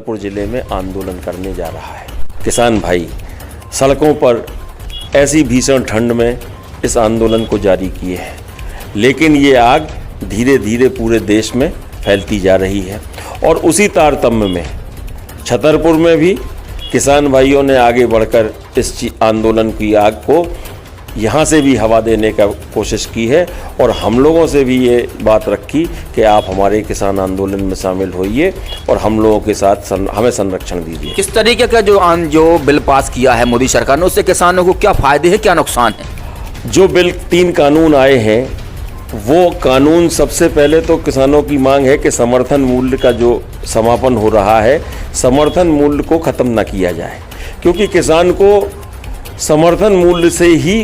छतरपुर ज़िले में आंदोलन करने जा रहा है। किसान भाई सड़कों पर ऐसी भीषण ठंड में इस आंदोलन को जारी किए हैं, लेकिन ये आग धीरे धीरे पूरे देश में फैलती जा रही है। और उसी तारतम्य में छतरपुर में भी किसान भाइयों ने आगे बढ़कर इस आंदोलन की आग को यहाँ से भी हवा देने का कोशिश की है और हम लोगों से भी ये बात रखी कि आप हमारे किसान आंदोलन में शामिल होइए और हम लोगों के साथ हमें संरक्षण दीजिए। किस तरीके का जो बिल पास किया है मोदी सरकार ने, उससे किसानों को क्या फ़ायदे हैं, क्या नुकसान है? जो बिल 3 कानून आए हैं, वो कानून सबसे पहले तो किसानों की मांग है कि समर्थन मूल्य का जो समापन हो रहा है, समर्थन मूल्य को ख़त्म ना किया जाए, क्योंकि किसान को समर्थन मूल्य से ही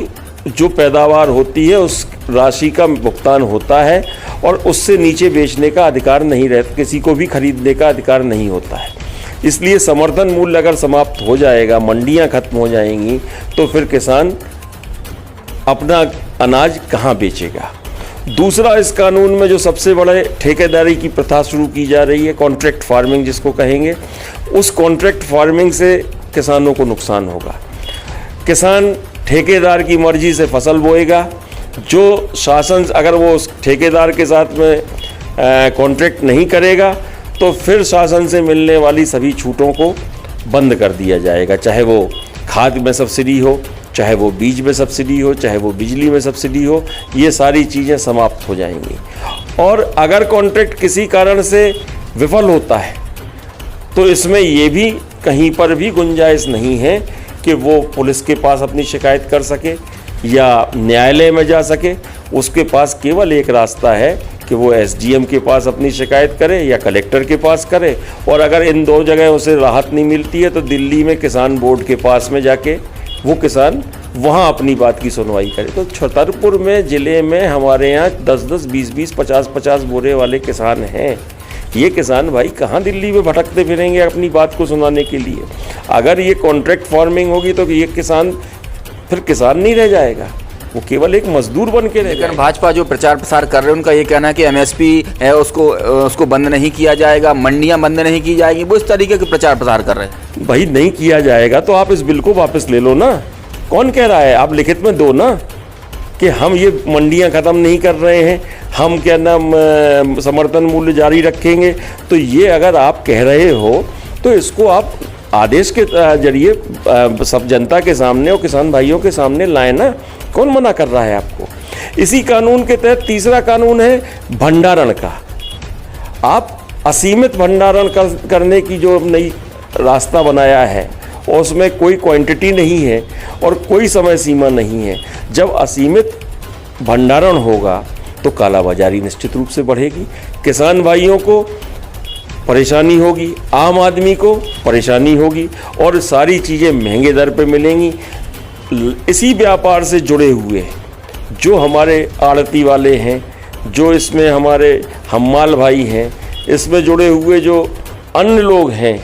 जो पैदावार होती है उस राशि का भुगतान होता है और उससे नीचे बेचने का अधिकार नहीं रहता, किसी को भी खरीदने का अधिकार नहीं होता है। इसलिए समर्थन मूल्य अगर समाप्त हो जाएगा, मंडियां खत्म हो जाएंगी, तो फिर किसान अपना अनाज कहाँ बेचेगा। दूसरा, इस कानून में जो सबसे बड़े ठेकेदारी की प्रथा शुरू की जा रही है, कॉन्ट्रैक्ट फार्मिंग जिसको कहेंगे, उस कॉन्ट्रैक्ट फार्मिंग से किसानों को नुकसान होगा। किसान ठेकेदार की मर्जी से फसल बोएगा, जो शासन अगर वो उस ठेकेदार के साथ में कॉन्ट्रैक्ट नहीं करेगा तो फिर शासन से मिलने वाली सभी छूटों को बंद कर दिया जाएगा, चाहे वो खाद में सब्सिडी हो, चाहे वो बीज में सब्सिडी हो, चाहे वो बिजली में सब्सिडी हो, ये सारी चीज़ें समाप्त हो जाएंगी। और अगर कॉन्ट्रैक्ट किसी कारण से विफल होता है तो इसमें ये भी कहीं पर भी गुंजाइश नहीं है कि वो पुलिस के पास अपनी शिकायत कर सके या न्यायालय में जा सके। उसके पास केवल एक रास्ता है कि वो एसडीएम के पास अपनी शिकायत करे या कलेक्टर के पास करे, और अगर इन 2 जगह उसे राहत नहीं मिलती है तो दिल्ली में किसान बोर्ड के पास में जाके वो किसान वहाँ अपनी बात की सुनवाई करे। तो छतरपुर में ज़िले में हमारे यहाँ 10-10, 20-20, 50-50 बोरे वाले किसान हैं। ये किसान भाई कहाँ दिल्ली में भटकते फिरेंगे अपनी बात को सुनाने के लिए। अगर ये कॉन्ट्रैक्ट फार्मिंग होगी तो ये किसान फिर किसान नहीं रह जाएगा, वो केवल एक मजदूर बन के रह जाएगा। भाजपा जो प्रचार प्रसार कर रहे हैं उनका ये कहना है कि एमएसपी है उसको बंद नहीं किया जाएगा, मंडियां बंद नहीं की जाएगी, वो इस तरीके के प्रचार प्रसार कर रहे हैं। भाई नहीं किया जाएगा तो आप इस बिल को वापस ले लो ना। कौन कह रहा है? आप लिखित में दो ना कि हम ये मंडियां ख़त्म नहीं कर रहे हैं, हम क्या नाम समर्थन मूल्य जारी रखेंगे। तो ये अगर आप कह रहे हो तो इसको आप आदेश के जरिए सब जनता के सामने और किसान भाइयों के सामने लाए ना। कौन मना कर रहा है आपको? इसी कानून के तहत तीसरा कानून है भंडारण का। आप असीमित भंडारण करने की जो नई रास्ता बनाया है और उसमें कोई क्वांटिटी नहीं है और कोई समय सीमा नहीं है। जब असीमित भंडारण होगा तो कालाबाजारी निश्चित रूप से बढ़ेगी, किसान भाइयों को परेशानी होगी, आम आदमी को परेशानी होगी और सारी चीज़ें महंगे दर पे मिलेंगी। इसी व्यापार से जुड़े हुए जो हमारे आड़ती वाले हैं, जो इसमें हमारे हम्माल भाई हैं, इसमें जुड़े हुए जो अन्य लोग हैं,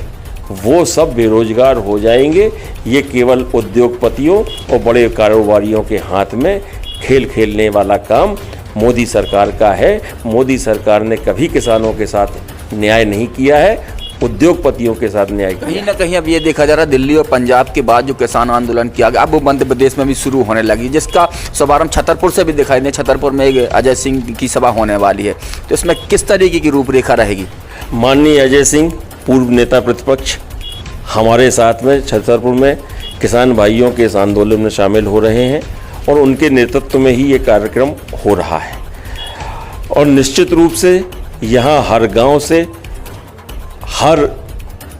वो सब बेरोजगार हो जाएंगे। ये केवल उद्योगपतियों और बड़े कारोबारियों के हाथ में खेल खेलने वाला काम मोदी सरकार का है। मोदी सरकार ने कभी किसानों के साथ न्याय नहीं किया है, उद्योगपतियों के साथ न्याय किया। कहीं ना कहीं अब ये देखा जा रहा है दिल्ली और पंजाब के बाद जो किसान आंदोलन किया गया अब वो मध्य प्रदेश में भी शुरू होने लगी, जिसका शुभारंभ छतरपुर से भी दिखाई दे। छतरपुर में एक अजय सिंह की सभा होने वाली है, तो इसमें किस तरीके की रूपरेखा रहेगी? माननीय अजय सिंह पूर्व नेता प्रतिपक्ष हमारे साथ में छतरपुर में किसान भाइयों के इस आंदोलन में शामिल हो रहे हैं और उनके नेतृत्व में ही ये कार्यक्रम हो रहा है। और निश्चित रूप से यहाँ हर गांव से, हर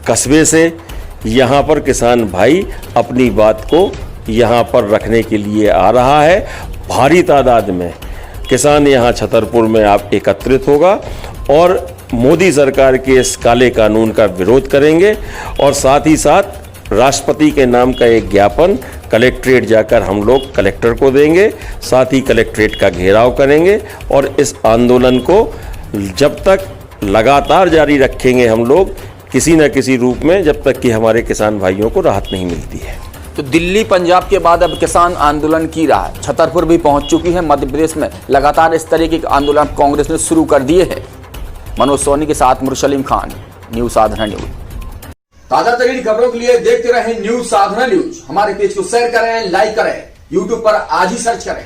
कस्बे से यहाँ पर किसान भाई अपनी बात को यहाँ पर रखने के लिए आ रहा है। भारी तादाद में किसान यहाँ छतरपुर में आप एकत्रित होगा और मोदी सरकार के इस काले कानून का विरोध करेंगे और साथ ही साथ राष्ट्रपति के नाम का एक ज्ञापन कलेक्ट्रेट जाकर हम लोग कलेक्टर को देंगे। साथ ही कलेक्ट्रेट का घेराव करेंगे और इस आंदोलन को जब तक लगातार जारी रखेंगे हम लोग किसी न किसी रूप में, जब तक कि हमारे किसान भाइयों को राहत नहीं मिलती है। तो दिल्ली पंजाब के बाद अब किसान आंदोलन की राह छतरपुर भी पहुंच चुकी है। मध्य प्रदेश में लगातार इस तरीके के आंदोलन कांग्रेस ने शुरू कर दिए हैं। मनोज सोनी के साथ मुरसलीम खान, न्यूज़ साधना न्यूज़। ताजा तरीन खबरों के लिए देखते रहें न्यूज साधना न्यूज। हमारे पेज को शेयर करें, लाइक करें, यूट्यूब पर आज ही सर्च करें।